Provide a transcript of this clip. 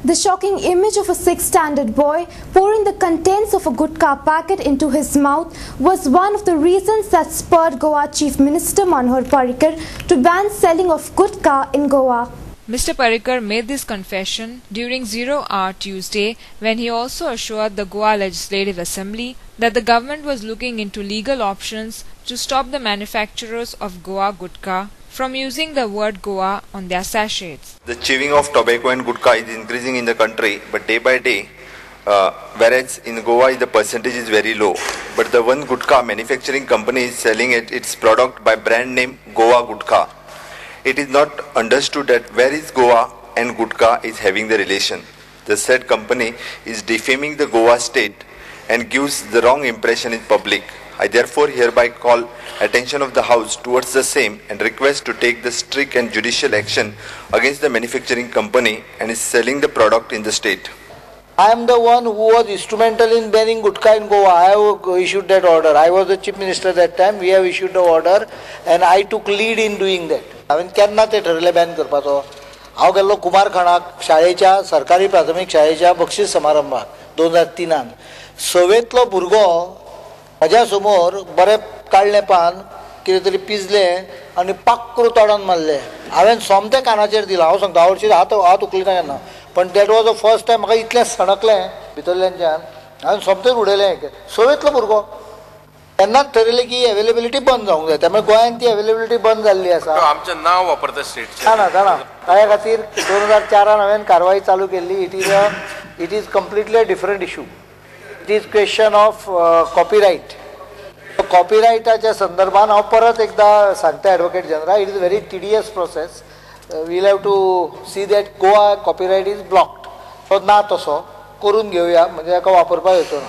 The shocking image of a sixth standard boy pouring the contents of a gutka packet into his mouth was one of the reasons that spurred Goa Chief Minister Manohar Parrikar to ban selling of gutka in Goa. Mr. Parrikar made this confession during 0 Hour Tuesday when he also assured the Goa Legislative Assembly that the government was looking into legal options to stop the manufacturers of Goa gutka from using the word Goa on their sachets. The chewing of tobacco and gutka is increasing in the country, but day by day, whereas in Goa the percentage is very low. But the one gutka manufacturing company is selling its product by brand name Goa Gutka. It is not understood that where is Goa and gutka is having the relation. The said company is defaming the Goa state and gives the wrong impression in public. I therefore hereby call attention of the House towards the same and request to take the strict and judicial action against the manufacturing company and is selling the product in the state. I am the one who was instrumental in banning gutka in Goa. I have issued that order. I was the Chief Minister that time. We have issued the order and I took lead in doing that. हांवें केन्ना तें ठरलें ban करपाचो. हांव गेल्लो कुमारखाणाक शाळेच्या सरकारी प्राथमीक शाळेच्या बक्षीस समारंभाक 2003 सवेतलो भुरगो म्हज्या समोर बरें काडलें पान कितें तरी पिजलें आनी पाक्करू तोंडान मारलें. हांवें सोमतें कानाचेर दिलां. हांव सांगता हांव हरशीं हात उखलिना केन्ना, पण that was the first time म्हाका इतलें सणकलें भितरल्यानच्यान. हांवें सोमतें उडयलें. सवेतलो भुरगो. तेन्नाच ठरयलें की अवेलेबिलिटी बंद जावंक जाय. त्यामुळे गोंयांत ती अवेलेबिलिटी बंद जाल्ली आसा. आमचें नांव वापरता स्टेटचें जाणा त्या खातीर 2004 हांवें कारवाई चालू केल्ली. It is completely a different issue. It is question of copyright. कॉपीरायटाच्या संदर्भात हांव परत एकदां सांगता advocate general, it is very tedious process. Will have to see that Goa copyright is blocked. तो ना तसो करून घेवया म्हणजे ताका वापरपाक येवचो ना.